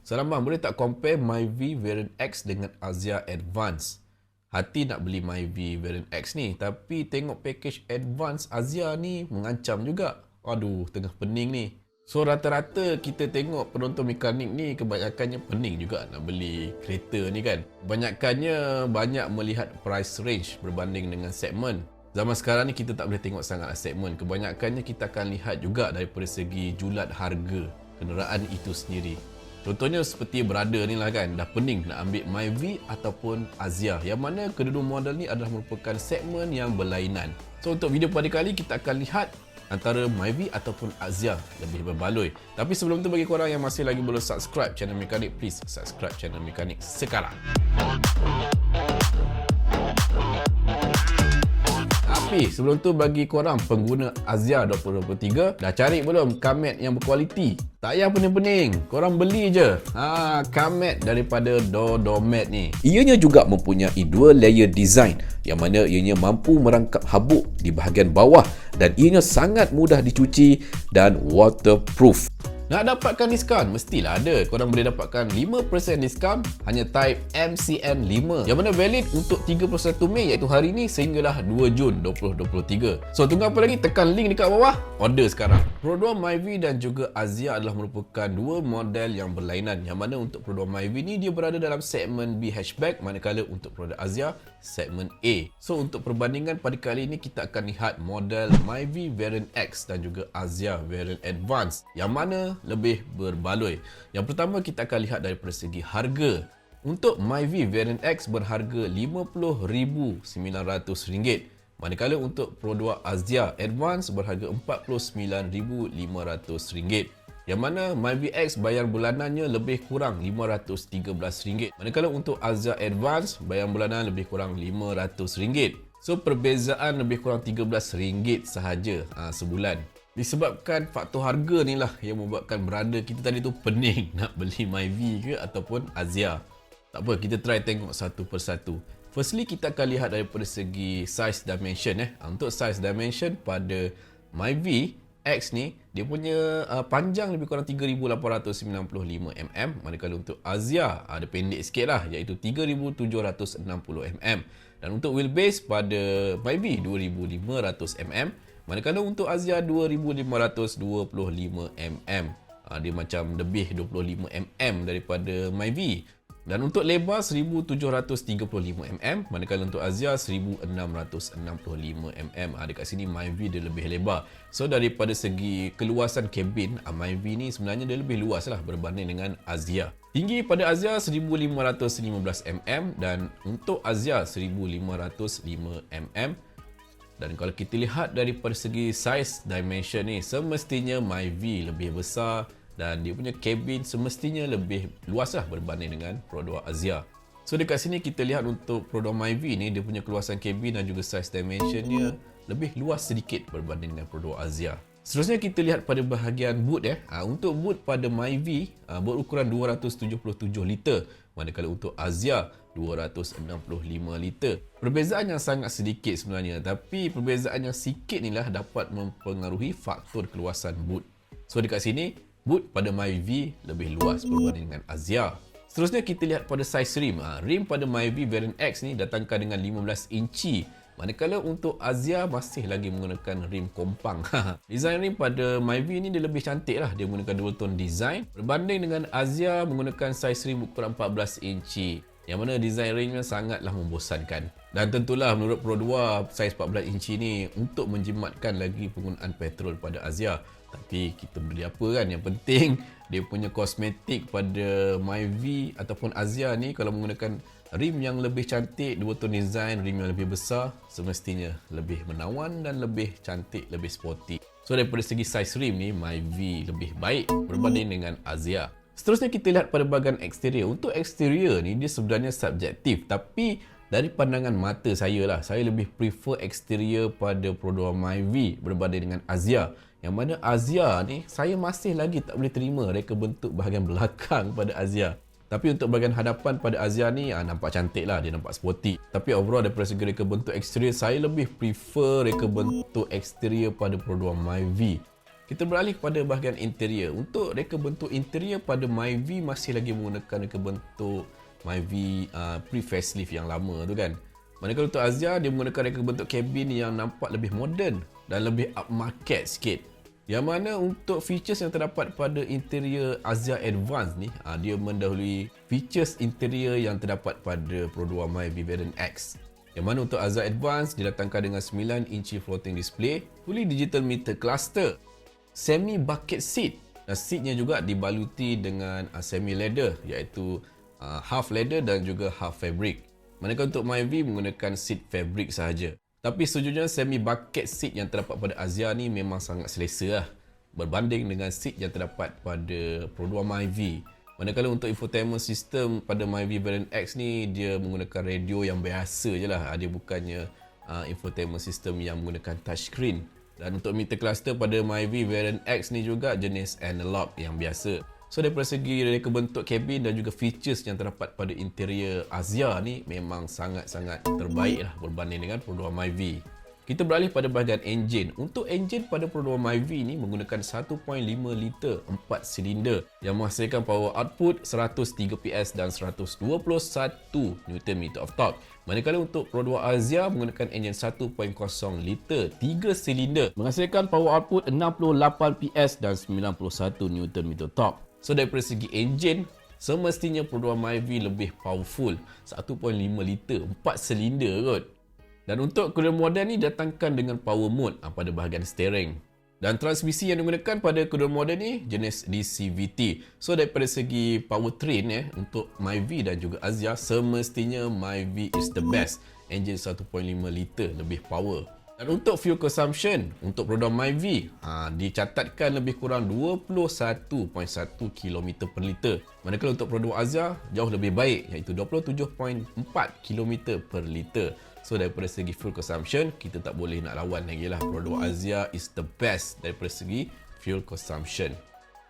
Salam bang, boleh tak compare Myvi variant X dengan Azia Advance? Hati nak beli Myvi variant X ni, tapi tengok package Advance Azia ni mengancam juga. Aduh, tengah pening ni. So rata-rata kita tengok penonton mekanik ni kebanyakannya pening juga nak beli kereta ni kan. Kebanyakannya banyak melihat price range berbanding dengan segmen. Zaman sekarang ni kita tak boleh tengok sangat segmen. Kebanyakannya kita akan lihat juga daripada segi julat harga kenderaan itu sendiri. Contohnya seperti brother ni lah kan, dah pening nak ambil Myvi ataupun Azia, yang mana kedua-dua model ni adalah merupakan segmen yang berlainan. So untuk video pada kali kita akan lihat antara Myvi ataupun Azia lebih berbaloi. Tapi sebelum tu, bagi korang yang masih lagi belum subscribe channel Mekanik, please subscribe channel Mekanik sekarang. Tapi sebelum tu, bagi korang pengguna Azia 2023, dah cari belum kamet yang berkualiti? Tak payah pening-pening, korang beli je. Kamet daripada Dodomet ni. Ianya juga mempunyai dual layer design, yang mana ianya mampu merangkap habuk di bahagian bawah dan ianya sangat mudah dicuci dan waterproof. Nak dapatkan diskaun, mestilah ada. Korang boleh dapatkan 5% diskaun hanya type MCN5, yang mana valid untuk 31 Mei iaitu hari ni sehinggalah 2 Jun 2023. So tunggu apa lagi, tekan link dekat bawah, order sekarang. Produk Myvi dan juga Azia adalah merupakan dua model yang berlainan, yang mana untuk produk Myvi ni dia berada dalam segmen B hatchback, manakala untuk produk Azia segmen A. So untuk perbandingan pada kali ini kita akan lihat model Myvi variant X dan juga Azia variant Advance, yang mana lebih berbaloi. Yang pertama kita akan lihat daripada segi harga. Untuk Myvi variant X berharga RM50,900, manakala untuk produk Azia Advance berharga RM49,500. Yang mana Myvi X bayar bulanannya lebih kurang RM513, manakala untuk Azia Advance bayar bulanan lebih kurang RM500. So perbezaan lebih kurang RM13 sahaja sebulan. Disebabkan faktor harga ni lah yang membuatkan beranda kita tadi tu pening nak beli Myvi ke ataupun Azia. Tak apa, kita try tengok satu persatu. Firstly, kita akan lihat daripada segi size dimension. Untuk size dimension pada Myvi X ni, dia punya panjang lebih kurang 3,895 mm, manakala untuk Azia dia pendek sikit lah, iaitu 3,760 mm. Dan untuk wheelbase pada Myvi 2,500 mm, manakala untuk Azia 2,525 mm. Dia macam lebih 25 mm daripada Myvi. Dan untuk lebar 1,735 mm, manakala untuk Azia 1,665 mm. Dekat sini Myvi dia lebih lebar. So daripada segi keluasan kabin, Myvi ni sebenarnya dia lebih luas lah berbanding dengan Azia. Tinggi pada Azia 1,515 mm dan untuk Azia 1,505 mm. Dan kalau kita lihat daripada segi size dimension ni, semestinya Myvi lebih besar dan dia punya kabin semestinya lebih luas lah berbanding dengan produk Azia. So dekat sini kita lihat untuk produk Myvi ni, dia punya keluasan kabin dan juga size dimensionnya lebih luas sedikit berbanding dengan produk Azia. Seterusnya kita lihat pada bahagian boot. Untuk boot pada Myvi berukuran 277 liter, manakala untuk Azia 265 liter. Perbezaan yang sangat sedikit sebenarnya, tapi perbezaan yang sikit ni lah dapat mempengaruhi faktor keluasan boot. So dekat sini boot pada Myvi lebih luas berbanding dengan Azia. Seterusnya kita lihat pada saiz rim. Rim pada Myvi variant X ni datangkan dengan 15 inci, manakala untuk Azia masih lagi menggunakan rim kompang. Design rim pada Myvi ni dia lebih cantik lah. Dia menggunakan dual tone design berbanding dengan Azia menggunakan saiz rim ukuran 14 inci. Yang mana design rimnya sangatlah membosankan. Dan tentulah menurut Pro2, saiz 14 inci ni untuk menjimatkan lagi penggunaan petrol pada Azia. Tapi kita beli apa kan, yang penting dia punya kosmetik pada Myvi ataupun Azia ni, kalau menggunakan rim yang lebih cantik, dual tone design, rim yang lebih besar, semestinya lebih menawan dan lebih cantik, lebih sporty. So daripada segi saiz rim ni, Myvi lebih baik berbanding dengan Azia. Seterusnya kita lihat pada bahagian eksterior. Untuk eksterior ni dia sebenarnya subjektif, tapi dari pandangan mata saya lah, saya lebih prefer eksterior pada produk Myvi berbanding dengan Azia. Yang mana Azia ni saya masih lagi tak boleh terima reka bentuk bahagian belakang pada Azia. Tapi untuk bahagian hadapan pada Azia ni nampak cantik lah, dia nampak sporty. Tapi overall daripada segi reka bentuk eksterior, saya lebih prefer reka bentuk eksterior pada produk Myvi. Kita beralih kepada bahagian interior. Untuk reka bentuk interior pada Myvi masih lagi menggunakan reka bentuk Myvi pre-facelift yang lama tu kan. Manakala untuk Azia, dia menggunakan reka bentuk kabin yang nampak lebih moden dan lebih upmarket sikit. Yang mana untuk features yang terdapat pada interior Azia Advance ni, dia mendahului features interior yang terdapat pada Pro 2 Myvi Variant X. Yang mana untuk Azia Advance didatangkan dengan 9 inci floating display, fully digital meter cluster, semi bucket seat, dan seatnya juga dibaluti dengan semi leather, iaitu half leather dan juga half fabric. Manakala untuk Myvi menggunakan seat fabric sahaja. Tapi sejujurnya semi bucket seat yang terdapat pada Azia ni memang sangat selesa lah, berbanding dengan seat yang terdapat pada Pro 2 Myvi. Manakala untuk infotainment system pada Myvi Variant X ni, dia menggunakan radio yang biasa je lah. Dia bukannya infotainment system yang menggunakan touchscreen. Dan untuk meter cluster pada Myvi Variant X ni juga jenis analog yang biasa. So daripada segi reka bentuk kabin dan juga features yang terdapat pada interior Azia ni memang sangat-sangat terbaik lah berbanding dengan Pro 2 Myvi. Kita beralih pada bahagian enjin. Untuk enjin pada Pro 2 Myvi ni menggunakan 1.5 liter 4 silinder yang menghasilkan power output 103 PS dan 121 Nm of torque. Manakala untuk Pro 2 Azia menggunakan enjin 1.0 liter 3 silinder menghasilkan power output 68 PS dan 91 Nm torque. So daripada segi enjin, semestinya Pro 2 Myvi lebih powerful, 1.5 liter 4 silinder kot. Dan untuk kedua model ni datangkan dengan power mode pada bahagian steering. Dan transmisi yang digunakan pada kedua model ni jenis DCVT. So daripada segi powertrain untuk Myvi dan juga Azia, semestinya Myvi is the best. Enjin 1.5 liter lebih power. Dan untuk fuel consumption untuk Pro 2 Myvi dicatatkan lebih kurang 21.1 km per liter. Manakala untuk Pro 2 Azia jauh lebih baik, iaitu 27.4 km per liter. So daripada segi fuel consumption, kita tak boleh nak lawan lagi lah. Pro 2 Azia is the best daripada segi fuel consumption.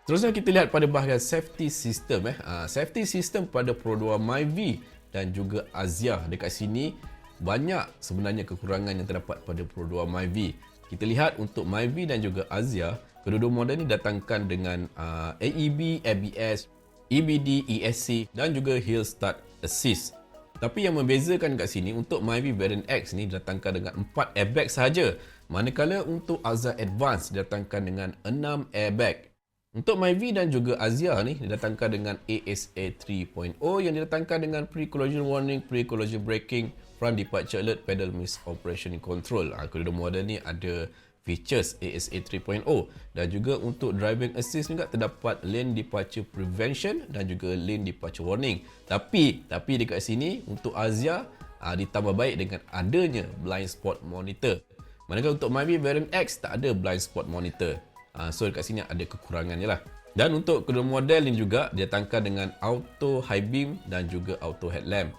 Terusnya kita lihat pada bahagian safety system. Safety system pada Pro 2 Myvi dan juga Azia, dekat sini banyak sebenarnya kekurangan yang terdapat pada Pro 2 Myvi. Kita lihat untuk Myvi dan juga Azia, kedua-dua model ni datangkan dengan AEB, ABS, EBD, ESC dan juga Hill Start Assist. Tapi yang membezakan kat sini, untuk Myvi Variant X ni didatangkan dengan 4 airbag sahaja, manakala untuk Azia Advance didatangkan dengan 6 airbag. Untuk Myvi dan juga Azia ni didatangkan dengan ASA 3.0 yang didatangkan dengan pre-collision warning, pre-collision braking, front departure alert, pedal miss operation control. Kedua model ni ada features ASA 3.0 dan juga untuk driving assist juga terdapat lane departure prevention dan juga lane departure warning. Tapi dekat sini untuk Azia ditambah baik dengan adanya blind spot monitor. Manakala untuk Myvi Variant X tak ada blind spot monitor. So dekat sini ada kekurangan je lah. Dan untuk kedua model ni juga didatangkan dengan auto high beam dan juga auto headlamp.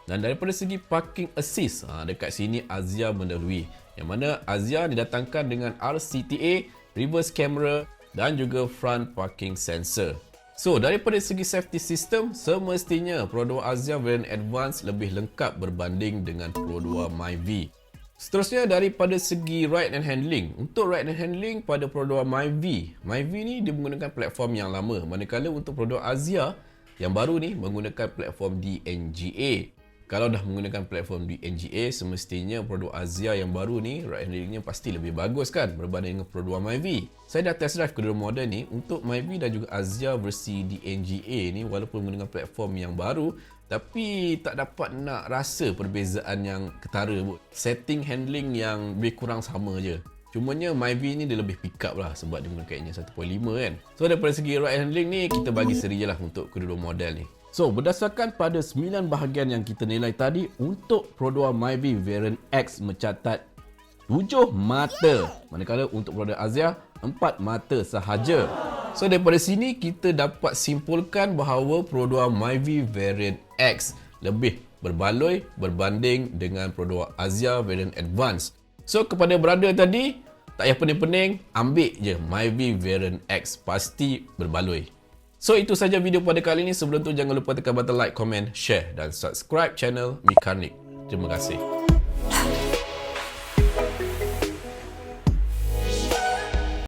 Dan daripada segi parking assist, dekat sini Azia mendahului. Yang mana Azia didatangkan dengan RCTA, reverse camera dan juga front parking sensor. So daripada segi safety system, semestinya Pro 2 Azia Variant Advance lebih lengkap berbanding dengan Pro 2 Myvi. Seterusnya daripada segi ride and handling. Untuk ride and handling pada Pro 2 Myvi ni dia menggunakan platform yang lama. Manakala untuk Pro 2 Azia yang baru ni menggunakan platform DNGA. Kalau dah menggunakan platform DNGA, semestinya Pro 2 Azia yang baru ni ride handlingnya pasti lebih bagus kan berbanding dengan Pro 2 Myvi. Saya dah test drive kedua model ni. Untuk Myvi dan juga Azia versi DNGA ni, walaupun menggunakan platform yang baru, tapi tak dapat nak rasa perbezaan yang ketara pun. Setting handling yang lebih kurang sama je. Cumanya Myvi ni dia lebih pick up lah sebab dia menggunakan enjin 1.5 kan. So daripada segi ride handling ni, kita bagi seri je lah untuk kedua model ni. So berdasarkan pada 9 bahagian yang kita nilai tadi, untuk Pro 2 Myvi Variant X mencatat 7 mata. Manakala untuk Pro 2 Azia 4 mata sahaja. So daripada sini kita dapat simpulkan bahawa Pro 2 Myvi Variant X lebih berbaloi berbanding dengan Pro 2 Azia Variant Advance. So kepada brother tadi, tak payah pening-pening, ambil je Myvi Variant X, pasti berbaloi. So itu saja video pada kali ini. Sebelum tu jangan lupa tekan button like, comment, share dan subscribe channel Mekanik. Terima kasih.